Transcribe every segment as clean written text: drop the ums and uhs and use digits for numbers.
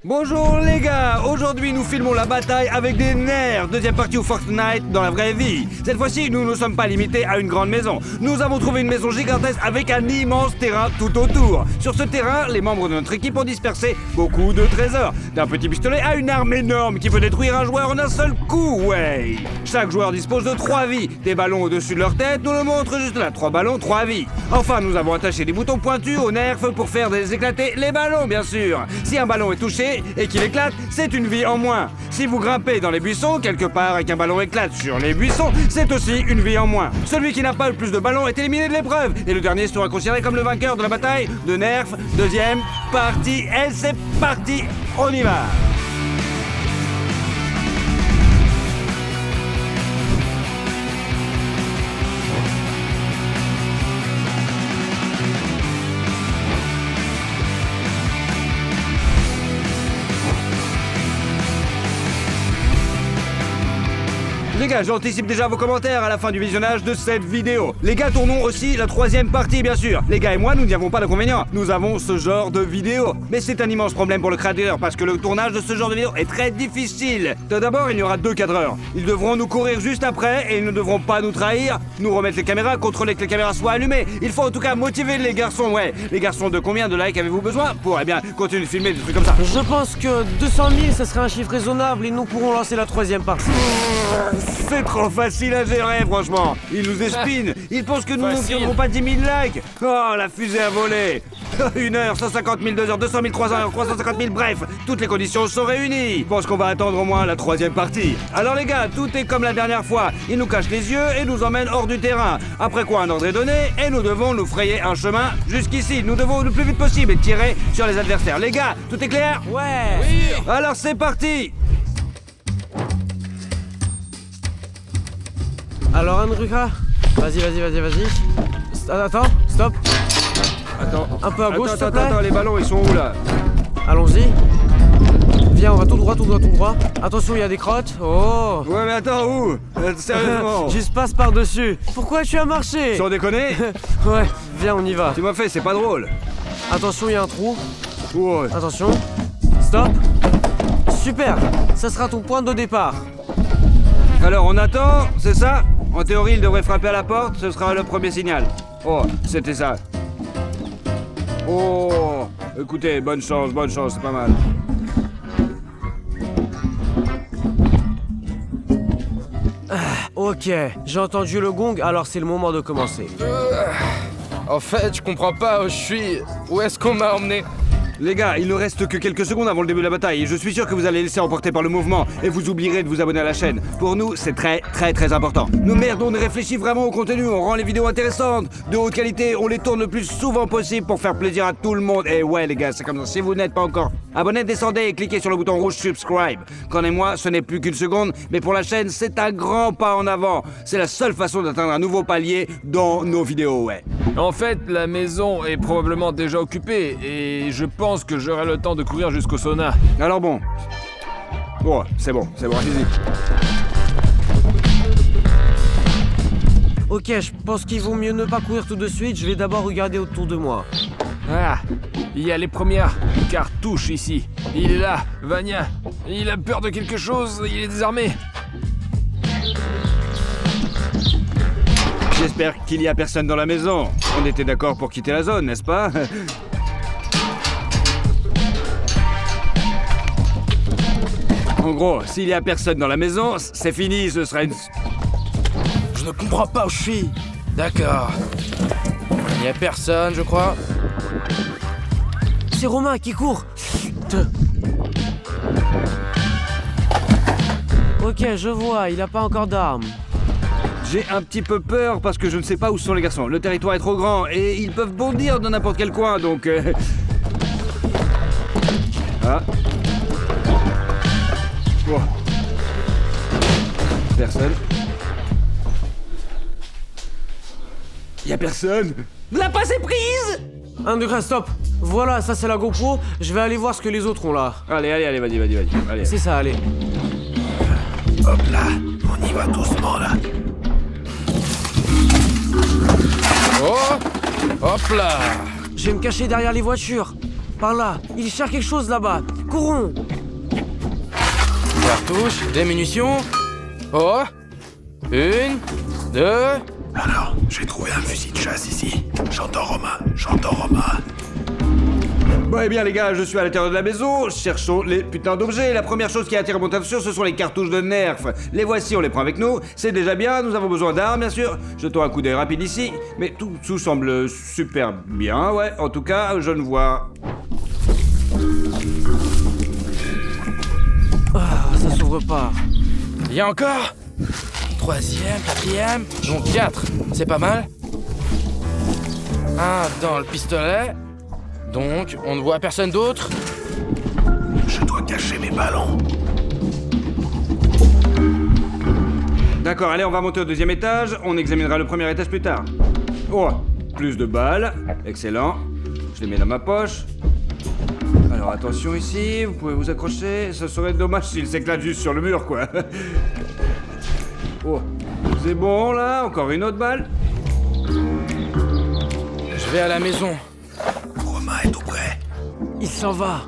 Bonjour les gars, aujourd'hui nous filmons la bataille avec des nerfs, deuxième partie au Fortnite dans la vraie vie. Cette fois-ci, nous ne sommes pas limités à une grande maison. Nous avons trouvé une maison gigantesque avec un immense terrain tout autour. Sur ce terrain, les membres de notre équipe ont dispersé beaucoup de trésors. D'un petit pistolet à une arme énorme qui peut détruire un joueur en un seul coup, ouais. Chaque joueur dispose de 3 vies. Des ballons au-dessus de leur tête nous le montrent juste là. 3 ballons, 3 vies. Enfin, nous avons attaché des boutons pointus aux nerfs pour faire éclater les ballons, bien sûr. Si un ballon est touché, et qu'il éclate, c'est une vie en moins. Si vous grimpez dans les buissons, quelque part, et qu'un ballon éclate sur les buissons, c'est aussi une vie en moins. Celui qui n'a pas le plus de ballons est éliminé de l'épreuve, et le dernier sera considéré comme le vainqueur de la bataille de nerfs. Deuxième partie, et c'est parti, on y va. Les gars, j'anticipe déjà vos commentaires à la fin du visionnage de cette vidéo. Les gars, tournons aussi la 3e partie, bien sûr. Les gars et moi, nous n'y avons pas d'inconvénient. Nous avons ce genre de vidéo. Mais c'est un immense problème pour le créateur, parce que le tournage de ce genre de vidéo est très difficile. Tout d'abord, il y aura 2 cadreurs. Ils devront nous courir juste après, et ils ne devront pas nous trahir, nous remettre les caméras, contrôler que les caméras soient allumées. Il faut en tout cas motiver les garçons, ouais. Les garçons, de combien de likes avez-vous besoin pour, continuer de filmer des trucs comme ça? Je pense que 200 000, ça serait un chiffre raisonnable et nous pourrons lancer la 3e partie. C'est trop facile à gérer, franchement. Ils nous espinent. Ils pensent que nous n'obtiendrons pas 10 000 likes. Oh, la fusée a volé. 1 heure, 150 000, 2 heures, 200 000, 300 heures, 350 000, bref, toutes les conditions sont réunies. Je pense qu'on va attendre au moins la 3e partie. Alors les gars, tout est comme la dernière fois. Ils nous cachent les yeux et nous emmènent hors du terrain. Après quoi, un ordre est donné et nous devons nous frayer un chemin jusqu'ici. Nous devons le plus vite possible tirer sur les adversaires. Les gars, tout est clair? Ouais. Oui. Alors c'est parti. Alors Andruka, vas-y. Attends, stop. Attends. Un peu à gauche, s'il te plaît. Attends, les ballons, ils sont où là? Allons-y. Viens, on va tout droit. Attention, il y a des crottes. Oh. Ouais, mais attends, où? Sérieusement? Juste passe par-dessus. Pourquoi tu as marché? Sans déconner? Ouais, viens, on y va. Tu m'as fait, c'est pas drôle. Attention, il y a un trou. Ouais. Attention. Stop. Super. Ça sera ton point de départ. Alors, on attend, c'est ça? En théorie, il devrait frapper à la porte, ce sera le premier signal. Oh, c'était ça. Oh, écoutez, bonne chance, c'est pas mal. Ok, j'ai entendu le gong, alors c'est le moment de commencer. En fait, je comprends pas où je suis. Où est-ce qu'on m'a emmené? Les gars, il ne reste que quelques secondes avant le début de la bataille et je suis sûr que vous allez laisser emporter par le mouvement et vous oublierez de vous abonner à la chaîne. Pour nous, c'est très important. Nous merdons, on réfléchit vraiment au contenu, on rend les vidéos intéressantes, de haute qualité, on les tourne le plus souvent possible pour faire plaisir à tout le monde. Et ouais les gars, c'est comme ça, si vous n'êtes pas encore abonné, descendez et cliquez sur le bouton rouge subscribe. Connais-moi, ce n'est plus qu'une seconde, mais pour la chaîne, c'est un grand pas en avant. C'est la seule façon d'atteindre un nouveau palier dans nos vidéos, ouais. En fait, la maison est probablement déjà occupée et je pense que j'aurai le temps de courir jusqu'au sauna. Alors bon. Oh, c'est bon, allez-y. Ok, je pense qu'il vaut mieux ne pas courir tout de suite, je vais d'abord regarder autour de moi. Ah, il y a les premières cartouches ici. Il est là, Vania. Il a peur de quelque chose, il est désarmé. J'espère qu'il y a personne dans la maison. On était d'accord pour quitter la zone, n'est-ce pas? En gros, s'il y a personne dans la maison, c'est fini, ce sera une... Je ne comprends pas où je suis. D'accord. Il n'y a personne, je crois. C'est Romain qui court. Chut. Ok, je vois, il a pas encore d'armes. J'ai un petit peu peur parce que je ne sais pas où sont les garçons. Le territoire est trop grand et ils peuvent bondir dans n'importe quel coin, donc... Ah. Oh. Personne. Y a personne. La passe est prise. Andruka, stop. Voilà, ça c'est la GoPro. Je vais aller voir ce que les autres ont là. Allez, vas-y. Allez. C'est ça, allez. Hop là, on y va doucement là. Oh, hop là. Je vais me cacher derrière les voitures. Par là, il cherche quelque chose là-bas. courons. Cartouche, des munitions. Oh. 1, 2. Alors, j'ai trouvé un fusil de chasse ici. J'entends Romain. Bon, eh bien, les gars, je suis à l'intérieur de la maison. Cherchons les putains d'objets. La première chose qui attire mon attention, ce sont les cartouches de Nerf. Les voici, on les prend avec nous. C'est déjà bien, nous avons besoin d'armes, bien sûr. Jetons un coup d'œil rapide ici. Mais tout semble super bien, ouais. En tout cas, je ne vois... Ah, ça s'ouvre pas. Il y a encore. 3e, 4e, donc 4. C'est pas mal. Un dans le pistolet. Donc, on ne voit personne d'autre. Je dois cacher mes ballons. D'accord, allez, on va monter au 2e étage. On examinera le 1er étage plus tard. Oh, plus de balles. Excellent. Je les mets dans ma poche. Alors attention ici, vous pouvez vous accrocher. Ce serait dommage s'il s'éclate juste sur le mur, quoi. Oh, c'est bon là, encore une autre balle. Je vais à la maison. Romain est tout près. Il s'en va.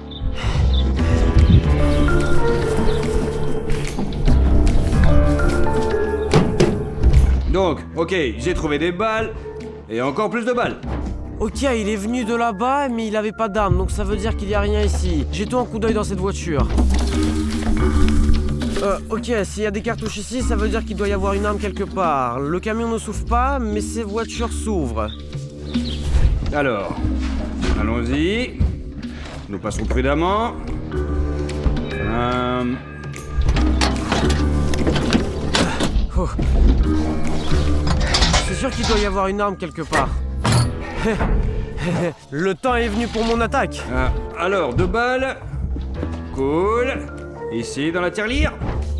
Donc, ok, j'ai trouvé des balles. Et encore plus de balles. Ok, il est venu de là-bas, mais il avait pas d'arme, donc ça veut dire qu'il y a rien ici. Jetons un coup d'œil dans cette voiture. Ok, s'il y a des cartouches ici, ça veut dire qu'il doit y avoir une arme quelque part. Le camion ne s'ouvre pas, mais ces voitures s'ouvrent. Alors, allons-y. Nous passons prudemment. Oh. C'est sûr qu'il doit y avoir une arme quelque part. Le temps est venu pour mon attaque. Alors, 2 balles. Cool. Ici, dans la tirelire.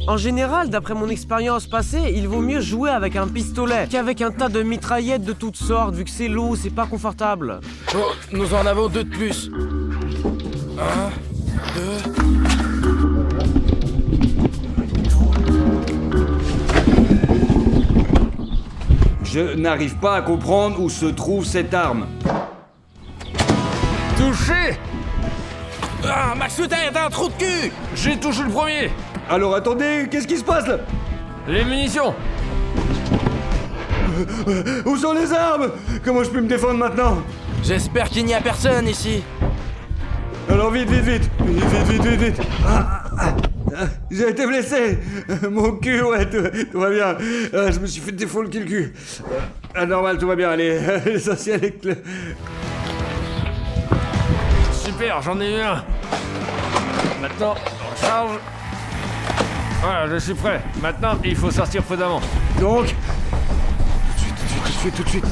En général, d'après mon expérience passée, il vaut mieux jouer avec un pistolet qu'avec un tas de mitraillettes de toutes sortes, vu que c'est lourd, c'est pas confortable. Oh, nous en avons 2 de plus. 1, 2. Je n'arrive pas à comprendre où se trouve cette arme. Touché! Ah, Maxuta est un trou de cul! J'ai touché le premier! Alors attendez, qu'est-ce qui se passe là? Les munitions! Où sont les armes? Comment je peux me défendre maintenant? J'espère qu'il n'y a personne ici. Alors vite. J'ai été blessé. Mon cul, ouais, tout va bien. Je me suis fait défoncer le cul. Normal, tout va bien, allez. L'essentiel est que... Super, j'en ai eu un! Maintenant, on charge. Voilà, je suis prêt. Maintenant, il faut sortir prudemment. Donc... Tout de suite.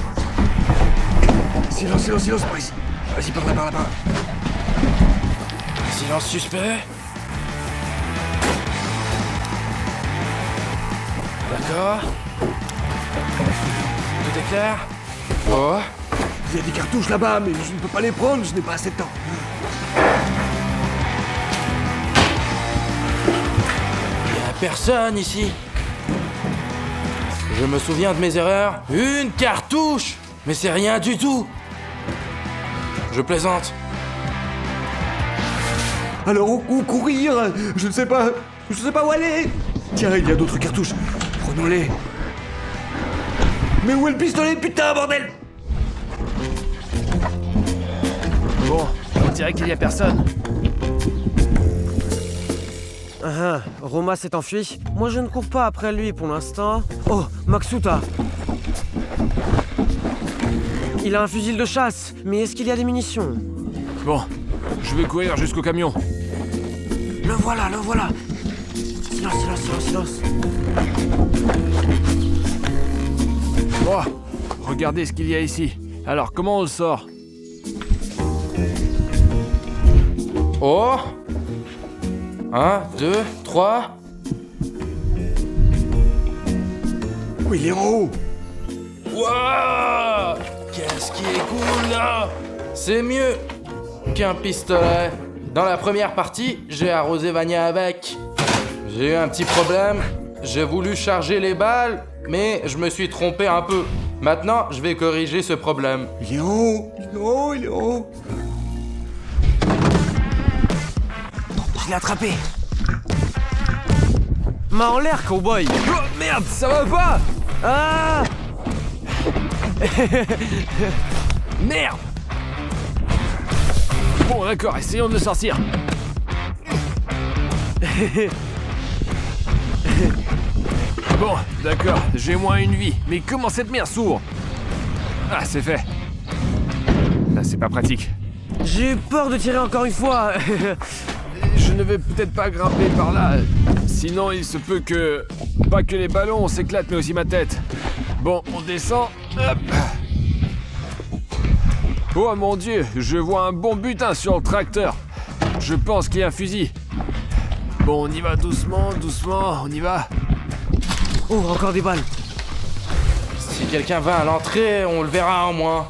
Silence, par ici. Vas-y, par là. Silence suspect. D'accord. Tout est clair. Oh. Il y a des cartouches là-bas, mais je ne peux pas les prendre, je n'ai pas assez de temps. Il n'y a personne ici. Je me souviens de mes erreurs. Une cartouche! Mais c'est rien du tout. Je plaisante. Alors où courir? Je ne sais pas où aller. Tiens, il y a d'autres cartouches. Prenons-les. Mais où est le pistolet, putain, bordel? Bon, on dirait qu'il y a personne. Roma s'est enfui. Moi, je ne cours pas après lui pour l'instant. Oh, Maxuta! Il a un fusil de chasse, mais est-ce qu'il y a des munitions? Bon, je vais courir jusqu'au camion. Le voilà! Silence! Oh, regardez ce qu'il y a ici. Alors, comment on le sort? Oh. 1, 2, 3. Oui, il est en haut. Wouah! Qu'est-ce qui est cool là? C'est mieux qu'un pistolet. Dans la première partie, j'ai arrosé Vania avec. J'ai eu un petit problème. J'ai voulu charger les balles, mais je me suis trompé un peu. Maintenant, je vais corriger ce problème. Il est en haut. Je l'ai attrapé. Main en l'air, cowboy. Oh merde, ça va pas! Ah! Merde! Bon, d'accord, essayons de le sortir. Bon, d'accord, j'ai moins une vie. Mais comment cette merde s'ouvre? Ah, c'est fait. Ah, c'est pas pratique. J'ai eu peur de tirer encore une fois. Je ne vais peut-être pas grimper par là. Sinon, il se peut que... Pas que les ballons s'éclatent, mais aussi ma tête. Bon, on descend. Hop. Oh mon Dieu, je vois un bon butin sur le tracteur. Je pense qu'il y a un fusil. Bon, on y va doucement, doucement, on y va. Oh, encore des balles. Si quelqu'un va à l'entrée, on le verra en moins.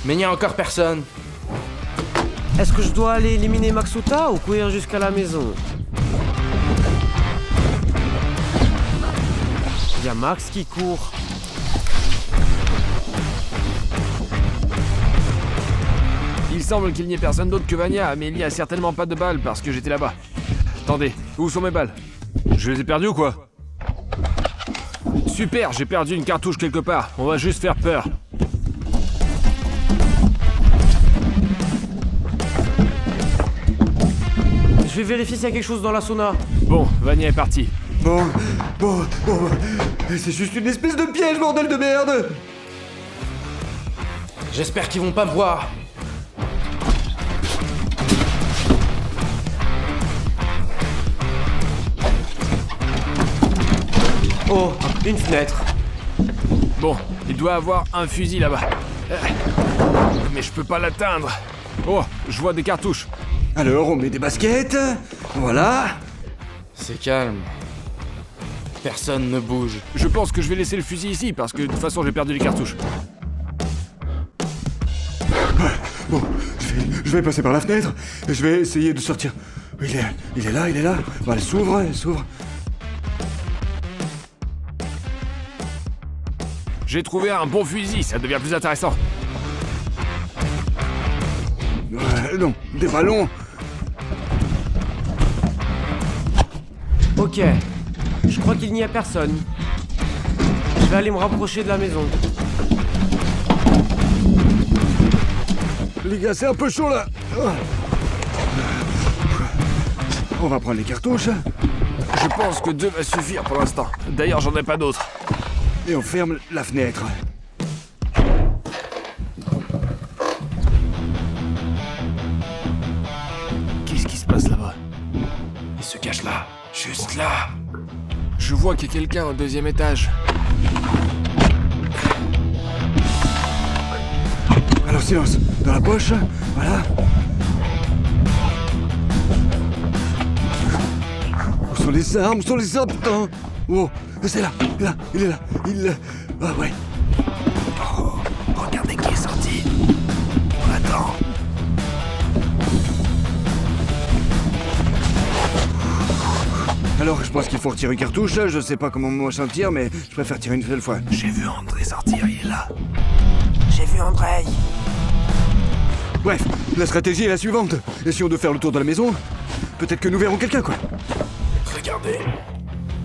Mais il n'y a encore personne. Est-ce que je dois aller éliminer Maxuta ou courir jusqu'à la maison? Il y a Max qui court. Il semble qu'il n'y ait personne d'autre que Vania, mais il n'y a certainement pas de balles parce que j'étais là-bas. Attendez, où sont mes balles? Je les ai perdues ou quoi? Super, j'ai perdu une cartouche quelque part. On va juste faire peur. Je vais vérifier s'il y a quelque chose dans la sauna. Bon, Vania est partie. Bon, c'est juste une espèce de piège, bordel de merde. J'espère qu'ils vont pas me voir. Oh, une fenêtre. Bon, il doit avoir un fusil là-bas. Mais je peux pas l'atteindre. Oh, je vois des cartouches. Alors, on met des baskets. Voilà. C'est calme. Personne ne bouge. Je pense que je vais laisser le fusil ici parce que de toute façon j'ai perdu les cartouches. Bon, je vais passer par la fenêtre et je vais essayer de sortir. Il est là. Bon, elle s'ouvre. J'ai trouvé un bon fusil, ça devient plus intéressant. Non, des ballons. Ok. Je crois qu'il n'y a personne. Je vais aller me rapprocher de la maison. Les gars, c'est un peu chaud là. On va prendre les cartouches Je pense que 2 va suffire pour l'instant. D'ailleurs, j'en ai pas d'autres. et on ferme la fenêtre. Qu'est-ce qui se passe là-bas? Il se cache là, juste là. Je vois qu'il y a quelqu'un au 2e étage. Alors silence, dans la poche, voilà. Où sont les armes? Où sont les armes, putain? Oh, c'est là, il est là. Ah ouais. Oh, regardez qui est sorti. Attends. Alors, je pense qu'il faut retirer une cartouche, je sais pas comment moi sentir, mais je préfère tirer une seule fois. J'ai vu André sortir, il est là. J'ai vu André. Bref, la stratégie est la suivante. Essayons de faire le tour de la maison. Peut-être que nous verrons quelqu'un, quoi. Regardez.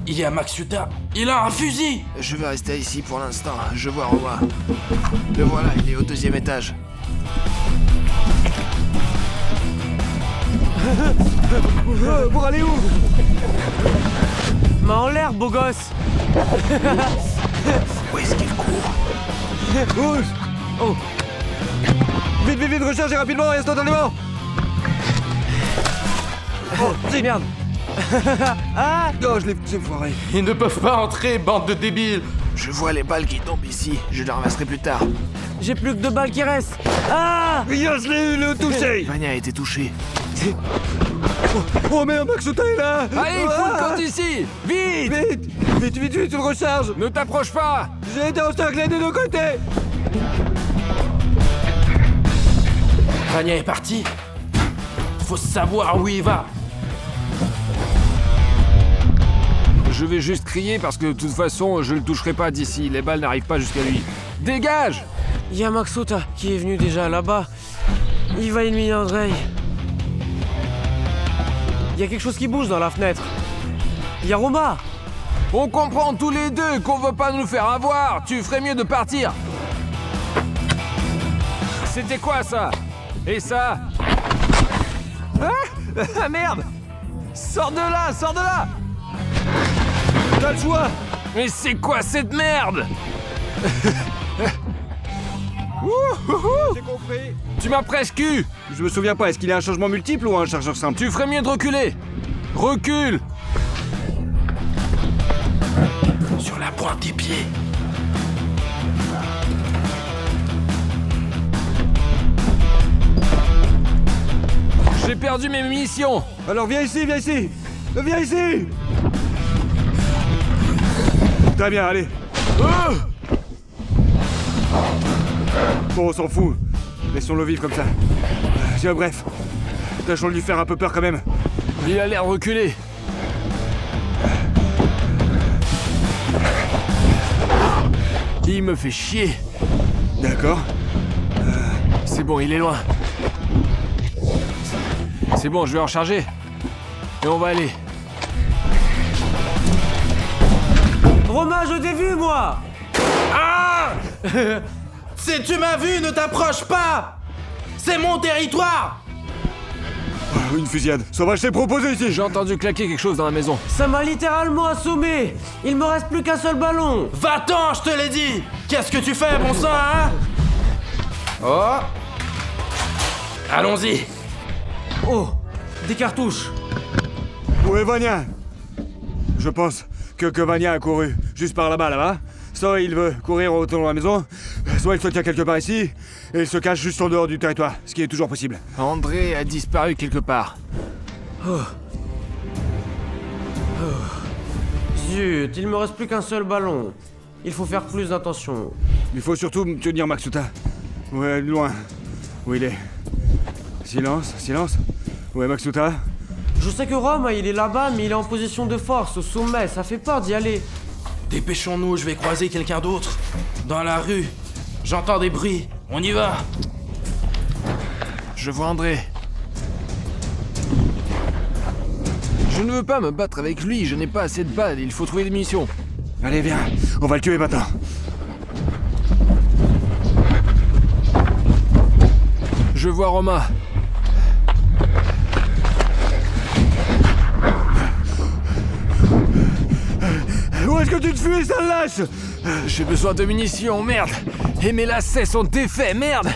Il y a Maxuta. Il a un fusil. Je vais rester ici pour l'instant. Je vois Roma. Le voilà, il est au 2e étage. Pour aller où? Main en l'air, beau gosse. Où est-ce qu'il court? Oh. Vite, rechargez rapidement et instantanément. Oh, c'est merde. Ah. Oh, je l'ai foiré. Ils ne peuvent pas entrer, bande de débiles. Je vois les balles qui tombent ici. Je les ramasserai plus tard. J'ai plus que 2 balles qui restent. Ah. Yo, je l'ai eu, le touché. Vania a été touché. Oh merde, Maxuta est là. Allez, fous le camp ici! Vite! Vite, tu le recharges. Ne t'approche pas! J'ai été encerclé des 2 côtés. Vania est parti. Faut savoir où il va. Je vais juste crier parce que de toute façon, je le toucherai pas d'ici. Les balles n'arrivent pas jusqu'à lui. Dégage! Il y a Maxuta qui est venu déjà là-bas. Il va éliminer André. Il y a quelque chose qui bouge dans la fenêtre. Il y a Roma. On comprend tous les deux qu'on veut pas nous faire avoir. Tu ferais mieux de partir. C'était quoi ça? Et ça? Ah merde! Sors de là, sors de là! T'as le choix. Mais c'est quoi cette merde? J'ai compris. Tu m'as presque eu! Je me souviens pas, est-ce qu'il y a un changement multiple ou un chargeur simple? Tu ferais mieux de reculer! Recule! Sur la pointe des pieds. J'ai perdu mes munitions! Alors viens ici, viens ici. Viens ici. Très bien, allez. Bon, on s'en fout. Laissons-le vivre comme ça. Bref. Tâchons de lui faire un peu peur quand même. Il a l'air reculé. Il me fait chier. D'accord. C'est bon, il est loin. C'est bon, je vais en recharger. Et on va aller. Roma, je t'ai vu, moi. Ah Si tu m'as vu, ne t'approche pas. C'est mon territoire. Une fusillade. Sauvage s'est proposé ici. J'ai entendu claquer quelque chose dans la maison. Ça m'a littéralement assommé. Il me reste plus qu'un seul ballon. Va-t'en, je te l'ai dit. Qu'est-ce que tu fais, bon sang, hein? Oh. Allons-y. Oh, des cartouches. Où est Vania? Je pense que Vania a couru juste par là-bas. Soit il veut courir autour de la maison, soit il se tient quelque part ici, et il se cache juste en dehors du territoire, ce qui est toujours possible. André a disparu quelque part. Zut, il me reste plus qu'un seul ballon. Il faut faire plus attention. Il faut surtout me tenir Maxuta. Ouais, loin. Où il est? Silence, silence. Où est Maxuta? Je sais que Roma, il est là-bas, mais il est en position de force, au sommet. Ça fait peur d'y aller. Dépêchons-nous, je vais croiser quelqu'un d'autre. Dans la rue. J'entends des bruits. On y va. Je vois André. Je ne veux pas me battre avec lui, je n'ai pas assez de balles, il faut trouver des munitions. Allez, viens, on va le tuer maintenant. Je vois Roma. Où est-ce que tu te fuis, sale lâche? J'ai besoin de munitions, merde. Et mes lacets sont défaits, merde.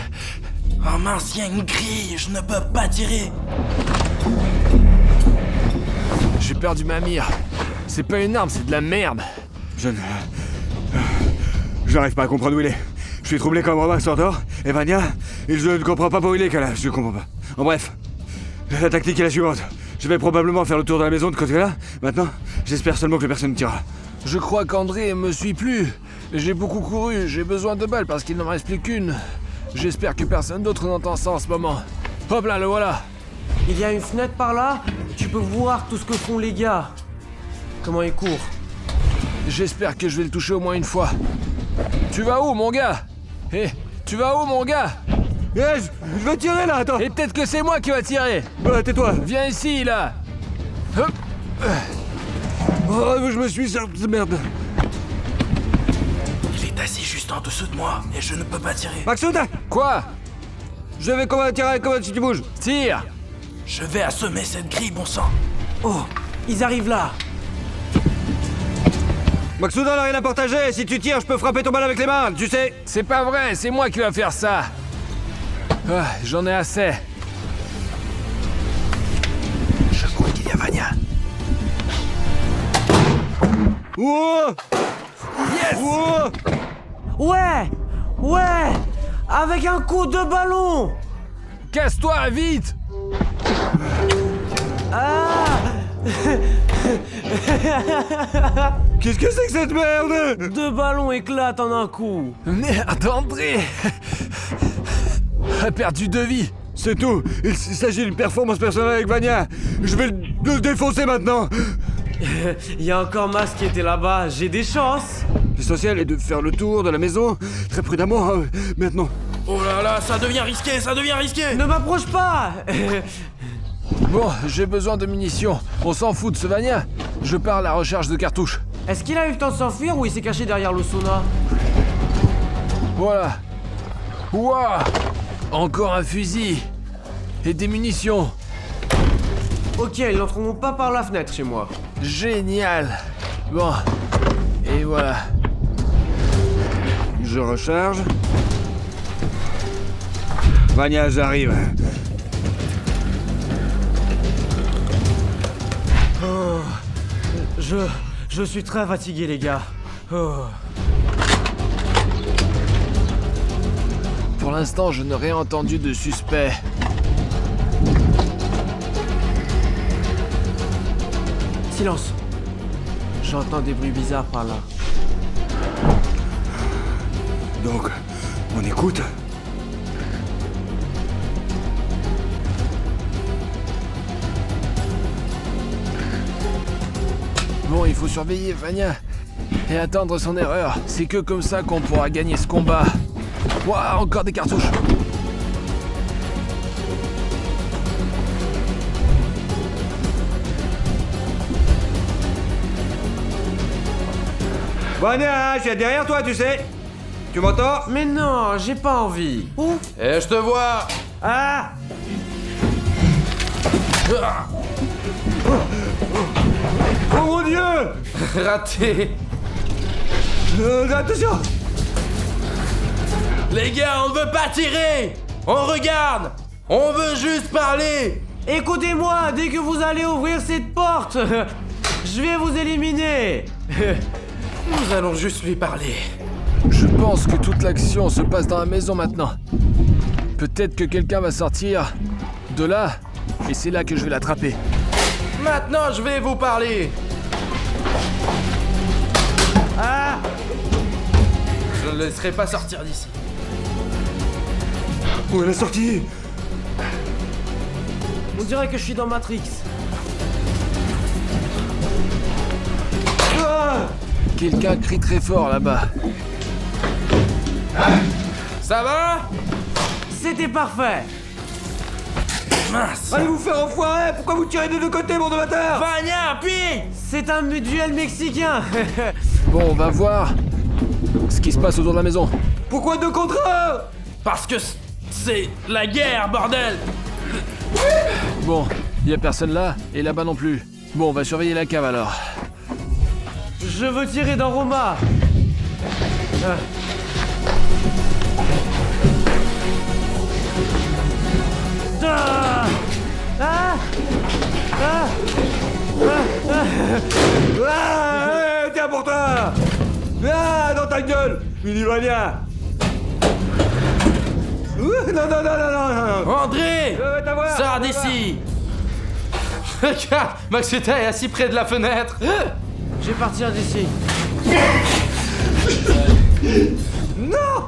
Oh mince, il y a une grille, je ne peux pas tirer. J'ai perdu ma mire. C'est pas une arme, c'est de la merde. J'arrive pas à comprendre où il est. Je suis troublé comme Roma Sordor, et Vania, et je ne comprends pas où il est, Kala, je comprends pas. En bref, la tactique est la suivante. Je vais probablement faire le tour de la maison de côté-là. Maintenant, j'espère seulement que personne ne tirera. Je crois qu'André me suit plus. J'ai beaucoup couru, j'ai besoin de balles parce qu'il ne me reste plus qu'une. J'espère que personne d'autre n'entend ça en ce moment. Hop là, le voilà. Il y a une fenêtre par là. Tu peux voir tout ce que font les gars. Comment ils courent. J'espère que je vais le toucher au moins une fois. Tu vas où, mon gars? Hé, tu vas où, mon gars? Je vais tirer là, attends. Et peut-être que c'est moi qui va tirer. Tais-toi. Viens ici, là. Hop. Oh, je me suis sorti de merde. Il est assis juste en dessous de moi et je ne peux pas tirer. Maxuta, Quoi? je vais tirer comment si tu bouges. Tire. Je vais assommer cette grille, bon sang. Oh, ils arrivent là. Maxuta n'a rien à partager. Si tu tires, je peux frapper ton balle avec les mains, tu sais. C'est pas vrai, c'est moi qui vais faire ça. Ah, j'en ai assez. Je crois qu'il y a Vania. Wow. Yes. Wow. Ouais. Avec un coup de ballon. Casse-toi, vite. Qu'est-ce que c'est que cette merde? 2 ballons éclatent en un coup. Merde, André a perdu 2 vies. C'est tout. Il s'agit d'une performance personnelle avec Vania. Je vais le défoncer maintenant. Il y a encore Mas qui était là-bas. J'ai des chances. L'essentiel est de faire le tour de la maison, très prudemment, maintenant. Oh là là, ça devient risqué, ça devient risqué. Ne m'approche pas. Bon, j'ai besoin de munitions. On s'en fout de ce Vania. Je pars à la recherche de cartouches. Est-ce qu'il a eu le temps de s'enfuir ou il s'est caché derrière le sauna? Voilà. Ouah! Encore un fusil. Et des munitions. Ok, ils n'entreront pas par la fenêtre chez moi. Génial. Bon. Et voilà. Je recharge. Vania, j'arrive. Je suis très fatigué, les gars. Oh. Pour l'instant, je n'ai rien entendu de suspect. Silence. J'entends des bruits bizarres par là. Donc, on écoute. Bon, il faut surveiller Vania et attendre son erreur. C'est que comme ça qu'on pourra gagner ce combat. Ouah, encore des cartouches. Vania, je suis derrière toi, tu sais. Tu m'entends? Mais non, j'ai pas envie. Où? Et je te vois. Ah! Oh mon Dieu! Raté. Attention! Les gars, on ne veut pas tirer. On regarde. On veut juste parler. Écoutez-moi, dès que vous allez ouvrir cette porte, je vais vous éliminer. Nous allons juste lui parler. Je pense que toute l'action se passe dans la maison maintenant. Peut-être que quelqu'un va sortir de là, et c'est là que je vais l'attraper. Maintenant, je vais vous parler. Ah! Je ne le laisserai pas sortir d'ici. Où est la sortie? On dirait que je suis dans Matrix. Ah! Quelqu'un crie très fort là-bas. Ça va? C'était parfait. Mince. Allez vous faire enfoirer! Pourquoi vous tirez des deux côtés, mon domateur? Vania, appuie. C'est un duel mexicain. Bon, on va voir ce qui se passe autour de la maison. Pourquoi deux contre un? Parce que c'est la guerre, bordel. Bon, y a personne là, et là-bas non plus. Bon, on va surveiller la cave alors. Je veux tirer dans Roma. Ah! Ah! Ah! Ah! Tiens pour toi! Ah! Dans ta gueule! Mini Vania! Non, non, non, non, non, non! André, t'avoir! sors d'ici. Regarde, Maxeta est assis près de la fenêtre. Je vais partir d'ici. Non!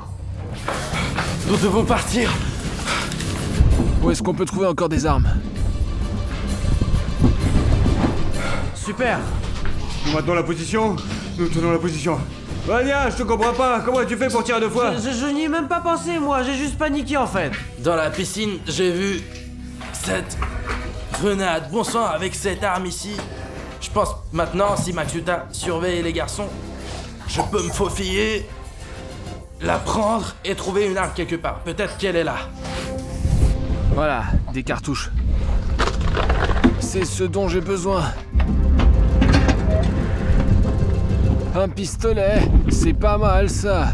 Nous devons partir. Où est-ce qu'on peut trouver encore des armes? Super. Nous maintenons la position. Nous tenons la position. Vania, je te comprends pas. Comment tu fais pour tirer deux fois? Je n'y ai même pas pensé, moi. J'ai juste paniqué, en fait. Dans la piscine, j'ai vu cette grenade. Bon sang, avec cette arme ici. Je pense maintenant, si Maxuta surveille les garçons, je peux me faufiler, la prendre et trouver une arme quelque part. Peut-être qu'elle est là. Voilà, des cartouches. C'est ce dont j'ai besoin. Un pistolet, c'est pas mal ça.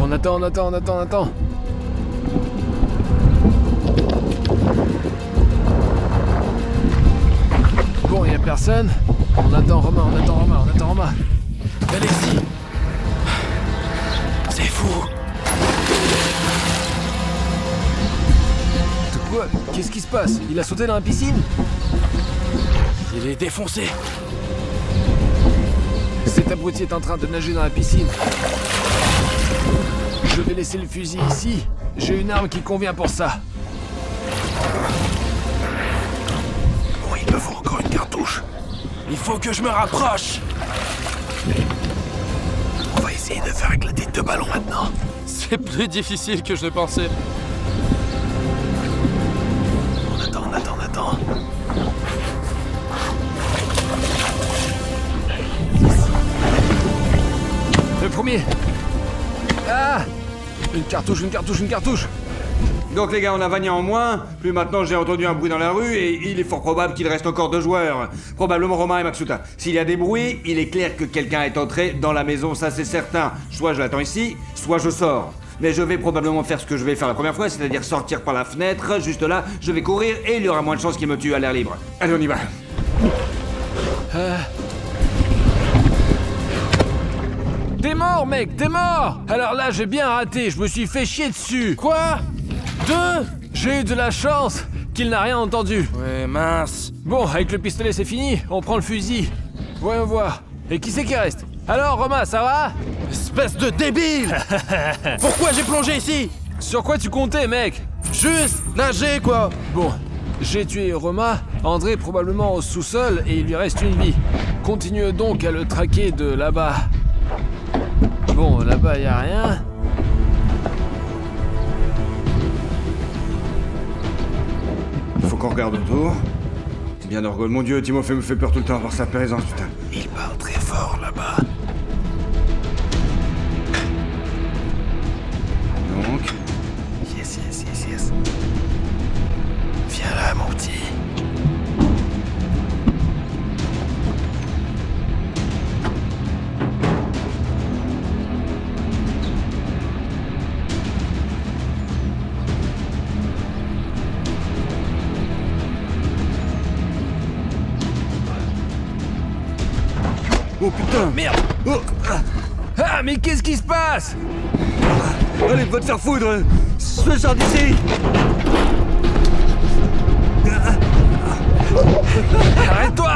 On attend. Bon, y a personne. On attend Romain. Allez-y. C'est fou. De quoi? Qu'est-ce qui se passe? Il a sauté dans la piscine? Il est défoncé. Cet abruti est en train de nager dans la piscine. Je vais laisser le fusil ici. J'ai une arme qui convient pour ça. Bon, il me faut encore une cartouche. Il faut que je me rapproche. On va essayer de faire éclater deux ballons maintenant. C'est plus difficile que je le pensais. On attend. Le premier. Ah! Une cartouche. Donc les gars, on a Vania en moins, puis maintenant j'ai entendu un bruit dans la rue et il est fort probable qu'il reste encore 2 joueurs. Probablement Romain et Maxuta. S'il y a des bruits, il est clair que quelqu'un est entré dans la maison, ça c'est certain. Soit je l'attends ici, soit je sors. Mais je vais probablement faire ce que je vais faire la première fois, c'est-à-dire sortir par la fenêtre, juste là, je vais courir et il y aura moins de chances qu'il me tue à l'air libre. Allez, on y va. T'es mort, mec, t'es mort! Alors là, j'ai bien raté, je me suis fait chier dessus. Quoi? 2? J'ai eu de la chance qu'il n'a rien entendu. Ouais, mince. Bon, avec le pistolet, c'est fini, on prend le fusil. Voyons voir. Et qui c'est qui reste? Alors, Romain, ça va? Espèce de débile! Pourquoi j'ai plongé ici? Sur quoi tu comptais, mec? Juste nager, quoi! Bon, j'ai tué Romain, André probablement au sous-sol et il lui reste une vie. Continue donc à le traquer de là-bas. Bon, là-bas, y a rien. Il faut qu'on regarde autour. C'est bien Orgone. Mon dieu, Timofey me fait peur tout le temps par sa présence, putain. Il parle très fort là-bas. Donc, Yes. Viens là, mon petit. oh putain. Merde! Oh, Ah, mais qu'est-ce qui se passe? allez, va te faire foudre. Je sors d'ici. Arrête-toi!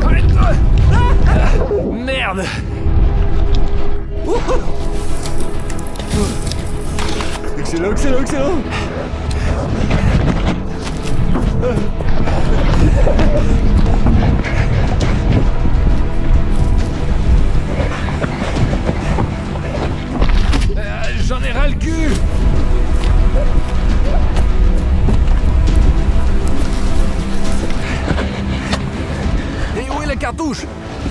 Arrête-toi! Merde! Excellent. J'en ai ras le cul! Et où est la cartouche?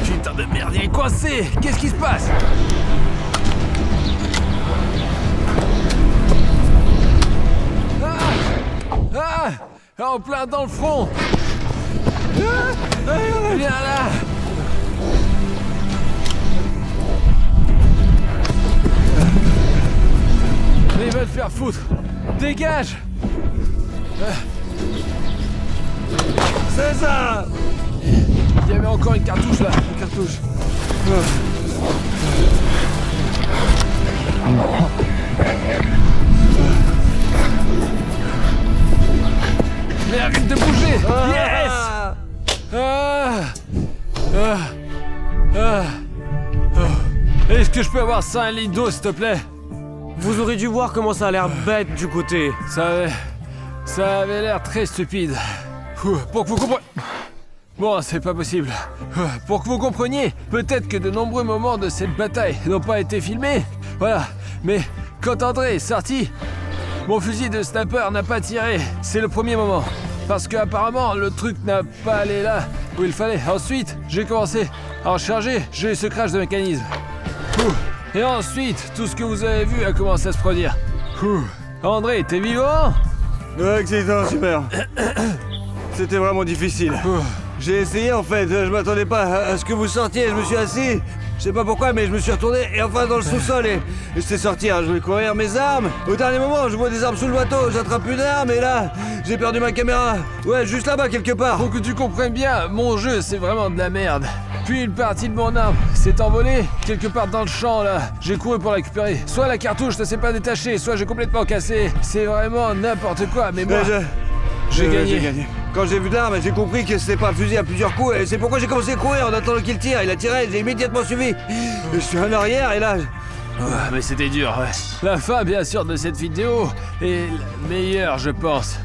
Putain de merde, il est coincé! Qu'est-ce qui se passe? En plein dans le front! Viens là! Mais il va te faire foutre! Dégage! C'est ça. Il y avait encore une cartouche là! Une cartouche! Mais arrête de bouger! Yes! Est-ce que je peux avoir 5 litres d'eau, s'il te plaît? Vous aurez dû voir comment ça a l'air bête du côté. Ça avait l'air très stupide. Pour que vous compreniez... Bon, c'est pas possible. Pour que vous compreniez, peut-être que de nombreux moments de cette bataille n'ont pas été filmés. Voilà. Mais quand André est sorti, mon fusil de sniper n'a pas tiré. C'est le premier moment. Parce que apparemment le truc n'a pas allé là où il fallait. Ensuite, j'ai commencé à en charger. J'ai eu ce crash de mécanisme. Et ensuite, tout ce que vous avez vu a commencé à se produire. André, t'es vivant? Excellent, super. C'était vraiment difficile. J'ai essayé en fait, je m'attendais pas à ce que vous sortiez, je me suis assis. Je sais pas pourquoi, mais je me suis retourné et enfin dans le sous-sol et je sais sortir. Je voulais courir mes armes. Au dernier moment, je vois des armes sous le bateau, j'attrape une arme et là, j'ai perdu ma caméra. Ouais, juste là-bas quelque part. Pour que tu comprennes bien, mon jeu c'est vraiment de la merde. Puis une partie de mon arme s'est envolée quelque part dans le champ là. J'ai couru pour la récupérer. Soit la cartouche ne s'est pas détachée, soit j'ai complètement cassé. C'est vraiment n'importe quoi, mais moi, j'ai gagné. Quand j'ai vu l'arme, j'ai compris que c'était pas un fusil à plusieurs coups et c'est pourquoi j'ai commencé à courir en attendant qu'il tire. Il a tiré, j'ai immédiatement suivi. Et je suis en arrière et là... mais c'était dur, ouais. La fin, bien sûr, de cette vidéo est la meilleure, je pense.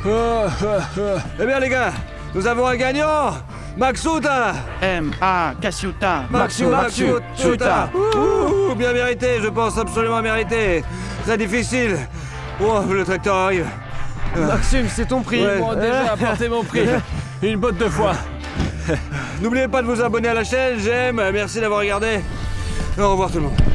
Eh bien les gars, nous avons un gagnant. Maxuta. M.A. Casiuta. Maxuta. Ouh, bien mérité, je pense absolument mérité. Très difficile. Oh, le tracteur arrive. Maxime, c'est ton prix. Ouais. Bon, déjà, apportez mon prix. Une botte de foin. N'oubliez pas de vous abonner à la chaîne, j'aime, merci d'avoir regardé. Au revoir tout le monde.